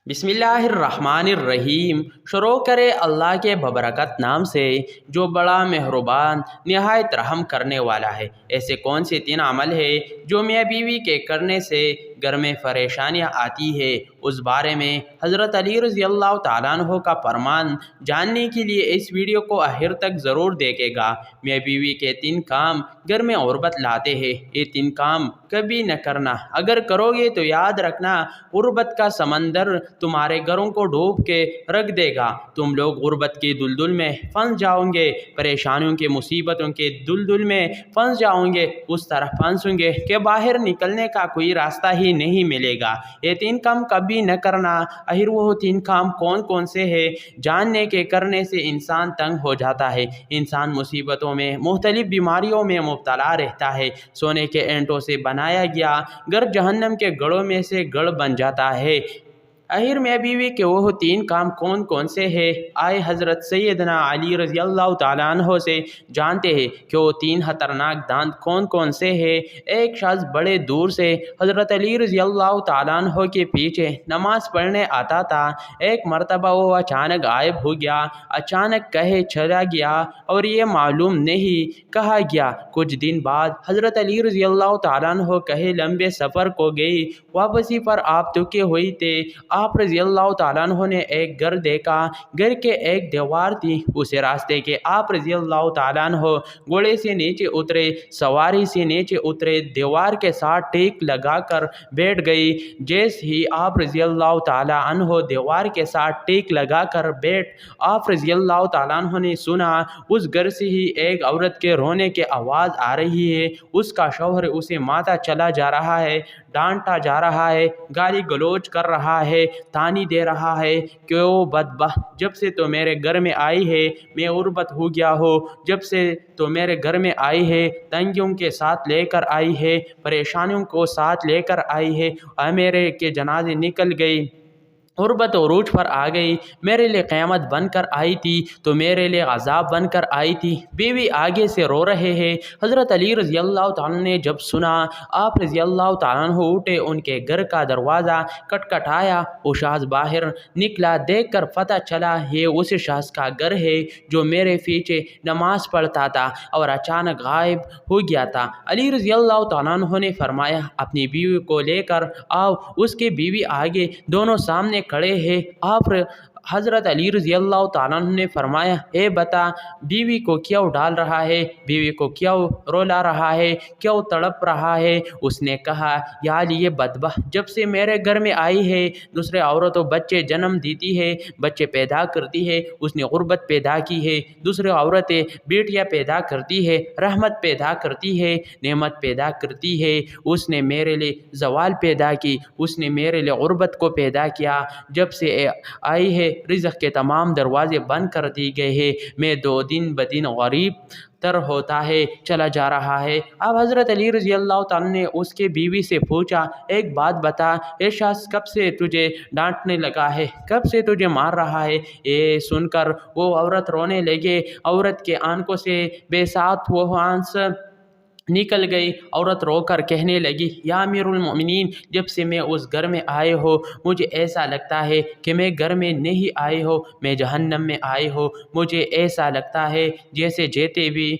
बिस्मिल्लाहिर्रहमानिर्रहीम। शुरू करे अल्लाह के बबरकत नाम से जो बड़ा मेहरबान नहायत रहम करने वाला है। ऐसे कौन से 3 अमल है जो मियाँ बीवी के करने से घर में परेशानियाँ आती है, उस बारे में हज़रत अली रज़ी अल्लाह ताला अन्हो का फरमान जानने के लिए इस वीडियो को आखिर तक ज़रूर देखेगा। मियाँ बीवी के 3 काम घर में गुर्बत लाते हैं। ये 3 काम कभी न करना, अगर करोगे तो याद रखना गुर्बत का समंदर तुम्हारे घरों को डूब के रख देगा। तुम लोग गुर्बत के दुलदुल में फंस जाओगे, परेशानियों के मुसीबतों के दुलदुल में फंस जाओगे, उस तरह फंसोगे कि बाहर निकलने का कोई रास्ता ही नहीं मिलेगा। ये 3 काम कभी न करना। आखिर वो 3 काम कौन कौन से हैं, जानने के करने से इंसान तंग हो जाता है, इंसान मुसीबतों में मुख्तलिफ बीमारियों में मुब्तला रहता है। सोने के ईंटों से बनाया गया घर जहन्नम के गढ़ों में से गढ़ बन जाता है। आखिर मियाँ बीवी के वो 3 काम कौन कौन से हैं, आए हज़रत सैयदना अली रज़ी अल्लाह ताला अन्हो से जानते हैं कि वो 3 खतरनाक दांत कौन कौन से हैं। एक शख्स बड़े दूर से हज़रत अली रज़ी अल्लाह ताला अन्हो के पीछे नमाज़ पढ़ने आता था। एक मरतबा वो अचानक गायब हो गया, अचानक कहे चला गया और ये मालूम नहीं कहा गया। कुछ दिन बाद हज़रत अली रज़ी अल्लाह ताला अन्हो कहे लंबे सफ़र को गई, वापसी पर आप थके हुए थे। आप रज़ी अल्लाह ताला अन्हो ने एक घर देखा, घर के एक दीवार थी, उसे रास्ते के आप रज़ी अल्लाह ताला अन्हो घोड़े से नीचे उतरे, सवारी से नीचे उतरे, दीवार के साथ टेक लगाकर बैठ गई। जैसे ही आप रज़ी अल्लाह ताला अन्हो दीवार के साथ टेक लगाकर बैठ, आप रज़ी अल्लाह ताला अन्हो ने सुना उस घर से ही एक औरत के रोने की आवाज़ आ रही है। उसका शौहर उसे माता चला जा रहा है, डांटा जा रहा है, गाली गलौज कर रहा है, तानी दे रहा है कि ओ बदबख्त, जब से तो मेरे घर में आई है मैं गुर्बत हो गया हो, जब से तो मेरे घर में आई है तंगियों के साथ लेकर आई है, परेशानियों को साथ लेकर आई है, मेरे के जनाजे निकल गई, गुर्बत उरूज पर आ गई, मेरे लिए क़यामत बनकर आई थी तो मेरे लिए अज़ाब बनकर आई थी। बीवी आगे से रो रहे हैं। हज़रत अली रज़ी अल्लाह ताला ने जब सुना, आप रज़ी अल्लाह ताला अन्हो उठे, उनके घर का दरवाज़ा खटखटाया, वो शख्स बाहर निकला, देखकर पता चला ये उस शख्स का घर है जो मेरे पीछे नमाज़ पढ़ता था और अचानक गायब हो गया था। अली रज़ी अल्लाह ताला अन्हो ने फरमाया अपनी बीवी को लेकर आओ। उसके बीवी आगे, दोनों सामने खड़े हैं। आप हज़रत अली रज़ी अल्लाह ताला अन्हु ने फरमाया, ए बता बीवी को क्यों डाल रहा है, बीवी को क्यों रोला रहा है, क्यों तड़प रहा है। उसने कहा, या अली ये बदबख्त जब से मेरे घर में आई है दूसरे औरतों बच्चे जन्म देती है, बच्चे पैदा करती है, उसने गुर्बत पैदा की है, दूसरे औरतें बेटियाँ पैदा करती है, रहमत पैदा करती है, नेमत पैदा करती है। उसने मेरे लिए ज़वाल पैदा की, उसने मेरे लिए गुर्बत को पैदा किया। जब से आई है रिज़्क़ के तमाम दरवाज़े बंद कर दिए गए हैं, मैं दो दिन ब दिन गरीब तर होता है चला जा रहा है। अब हज़रत अली रज़ी अल्लाह ताला ने उसके बीवी से पूछा, एक बात बता, ये शख्स कब से तुझे डांटने लगा है, कब से तुझे मार रहा है। ये सुनकर वो औरत रोने लगे। औरत के आंखों से बेसात वो आंसू निकल गई। औरत रोकर कहने लगी, या अमीरुल मोमिनीन, जब से मैं उस घर में आए हो मुझे ऐसा लगता है कि मैं घर में नहीं आए हो, मैं जहन्नम में आए हो। मुझे ऐसा लगता है जैसे जेते भी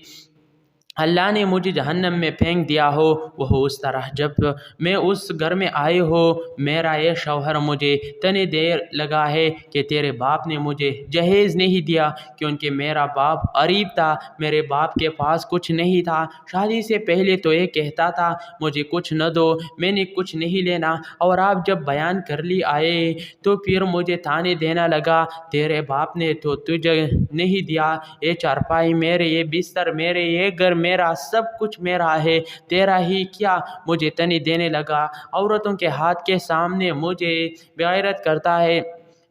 अल्लाह ने मुझे जहन्नम में फेंक दिया हो, वह उस तरह जब मैं उस घर में आए हो मेरा ये शौहर मुझे तने देर लगा है कि तेरे बाप ने मुझे जहेज़ नहीं दिया, क्योंकि मेरा बाप गरीब था, मेरे बाप के पास कुछ नहीं था। शादी से पहले तो ये कहता था मुझे कुछ न दो, मैंने कुछ नहीं लेना, और आप जब बयान कर ली आए तो फिर मुझे ताने देना लगा, तेरे बाप ने तो तुझे नहीं दिया, ये चारपाई मेरे, ये बिस्तर मेरे, ये घर मेरा, सब कुछ मेरा है, तेरा ही क्या। मुझे तने देने लगा, औरतों के हाथ के सामने मुझे बेगैरत करता है,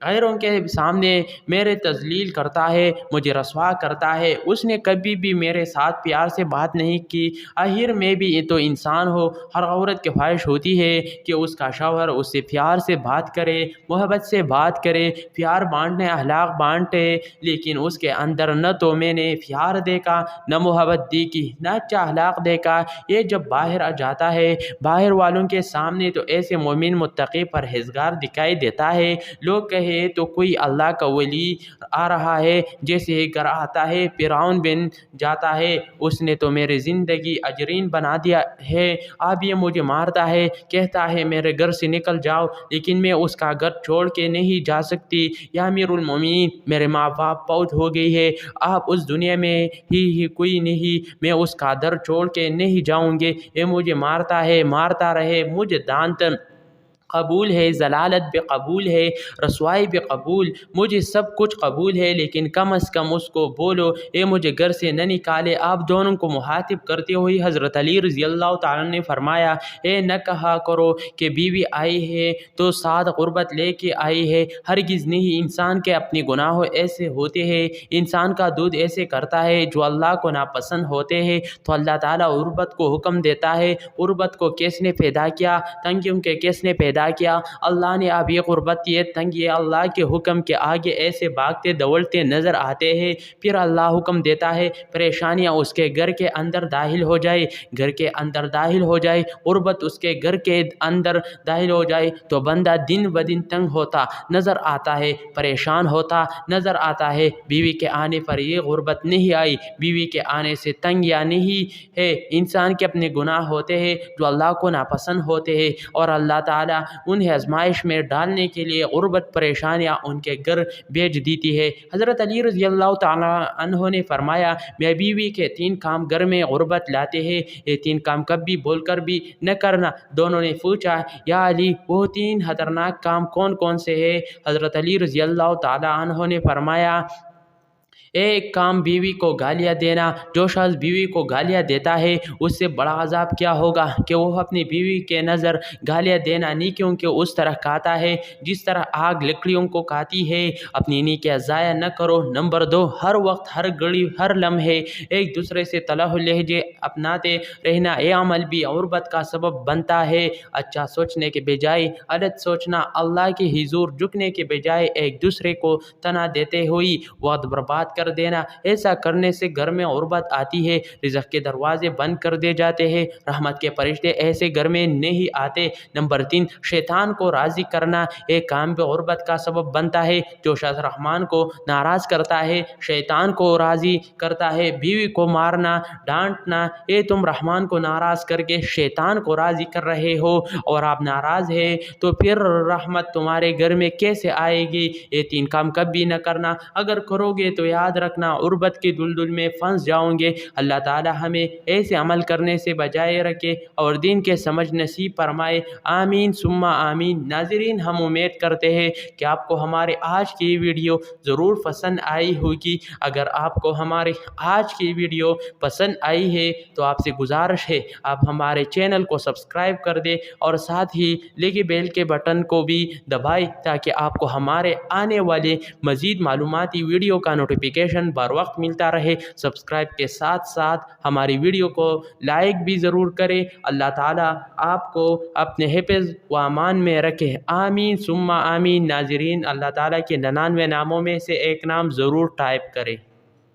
غیروں کے سامنے میرے تذلیل کرتا ہے، مجھے رسوا کرتا ہے۔ اس نے کبھی بھی میرے ساتھ پیار سے بات نہیں کی۔ آخر میں بھی تو انسان ہو، ہر عورت کی خواہش ہوتی ہے کہ اس کا شوہر اس سے پیار سے بات کرے، محبت سے بات کرے، پیار بانٹنے اخلاق بانٹے، لیکن اس کے اندر نہ تو میں نے پیار دیکھا، نہ محبت دیکھی، نہ اچھا اخلاق دیکھا۔ یہ جب باہر آ جاتا ہے، باہر والوں کے سامنے تو ایسے مومن متقی پرہیزگار دکھائی دیتا ہے، لوگ کہے تو کوئی اللہ کا ولی آ رہا ہے، جیسے گھر آتا ہے فرعون بن جاتا ہے، اس نے تو میری زندگی اجرین بنا دیا ہے، اب یہ مجھے مارتا ہے، کہتا ہے میرے گھر سے نکل جاؤ، لیکن میں اس کا گھر چھوڑ کے نہیں جا سکتی۔ یا امیر المومنین، میرے ماں باپ فوت ہو گئی ہے، آپ اس دنیا میں ہی کوئی نہیں، میں اس کا در چھوڑ کے نہیں جاؤں گی، یہ مجھے مارتا ہے، مارتا رہے، مجھے دانت قبول ہے، ضلالت بھی قبول ہے، رسوائی بھی قبول، مجھے سب کچھ قبول ہے، لیکن کم از کم اس کو بولو اے مجھے گھر سے نہ نکالے۔ آپ دونوں کو مخاطب کرتے ہوئے حضرت علی رضی اللہ تعالیٰ نے فرمایا، اے نہ کہا کرو کہ بیوی آئی ہے تو ساتھ غربت لے کے آئی ہے، ہرگز نہیں۔ انسان کے اپنے گناہ ایسے ہوتے ہیں، انسان کا دودھ ایسے کرتا ہے جو اللہ کو ناپسند ہوتے ہیں، تو اللہ تعالیٰ غربت کو حکم دیتا ہے۔ غربت کو کس نے پیدا کیا؟ تنگیوں کے کس نے پیدا کیا؟ اللہ نے۔ اب یہ غربت، یہ تنگی اللہ کے حکم کے آگے ایسے بھاگتے دوڑتے نظر آتے ہیں، پھر اللہ حکم دیتا ہے پریشانیاں اس کے گھر کے اندر داخل ہو جائے، گھر کے اندر داخل ہو جائے، غربت اس کے گھر کے اندر داخل ہو جائے، تو بندہ دن بدن تنگ ہوتا نظر آتا ہے، پریشان ہوتا نظر آتا ہے۔ بیوی کے آنے پر یہ غربت نہیں آئی، بیوی کے آنے سے تنگیاں نہیں ہے، انسان کے اپنے گناہ ہوتے ہیں جو اللہ کو ناپسند ہوتے ہیں، اور اللہ تعالیٰ انہیں آزمائش میں ڈالنے کے لیے غربت پریشانیاں ان کے گھر بھیج دیتی ہے۔ حضرت علی رضی اللہ تعالیٰ عنہ نے فرمایا، میں بیوی کے 3 کام گھر میں غربت لاتے ہیں، یہ 3 کام کبھی بول کر بھی نہ کرنا۔ دونوں نے پوچھا، یا علی وہ 3 خطرناک کام کون کون سے ہیں؟ حضرت علی رضی اللہ تعالیٰ عنہ نے فرمایا، ایک کام بیوی کو گالیاں دینا، جو شخص بیوی کو گالیاں دیتا ہے اس سے بڑا عذاب کیا ہوگا کہ وہ اپنی بیوی کے نظر گالیاں دینا نیکیوں کے اس طرح کھاتا ہے جس طرح آگ لکڑیوں کو کھاتی ہے۔ اپنی نیکیاں ضائع نہ کرو۔ نمبر 2، ہر وقت، ہر گھڑی، ہر لمحے ایک دوسرے سے طلح لہجے اپناتے رہنا، یہ عمل بھی غربت کا سبب بنتا ہے۔ اچھا سوچنے کے بجائے غلط سوچنا، اللہ کے حضور جھکنے کے بجائے ایک دوسرے کو تنا دیتے ہوئی وقت برباد کر دینا، ایسا کرنے سے گھر میں غربت آتی ہے، رزق کے دروازے بند کر دیے جاتے ہیں، رحمت کے فرشتے ایسے گھر میں نہیں آتے۔ نمبر 3، شیطان کو راضی کرنا، ایک کام بھی غربت کا سبب بنتا ہے۔ جو شخص رحمان کو ناراض کرتا ہے شیطان کو راضی کرتا ہے۔ بیوی کو مارنا، ڈانٹنا، یہ تم رحمان کو ناراض کر کے شیطان کو راضی کر رہے ہو، اور آپ ناراض ہیں تو پھر رحمت تمہارے گھر میں کیسے آئے گی؟ یہ 3 کام کبھی نہ کرنا، اگر کرو گے تو یاد رکھنا غربت کی دلدل میں پھنس جاؤں گے۔ اللہ تعالی ہمیں ایسے عمل کرنے سے بجائے رکھے اور دین کے سمجھ نصیب فرمائے، آمین ثم آمین۔ ناظرین، ہم امید کرتے ہیں کہ آپ کو ہمارے آج کی ویڈیو ضرور پسند آئی ہوگی۔ اگر آپ کو ہمارے آج کی ویڈیو پسند آئی ہے تو آپ سے گزارش ہے آپ ہمارے چینل کو سبسکرائب کر دیں اور ساتھ ہی لگے بیل کے بٹن کو بھی دبائیں تاکہ آپ کو ہمارے آنے والے مزید معلوماتی ویڈیو کا نوٹیفیکیشن بر وقت ملتا رہے۔ سبسکرائب کے ساتھ ساتھ ہماری ویڈیو کو لائک بھی ضرور کریں۔ اللہ تعالیٰ آپ کو اپنے حفظ و امان میں رکھے، آمین ثم آمین۔ ناظرین، اللہ تعالیٰ کے 99 ناموں میں سے ایک نام ضرور ٹائپ کریں۔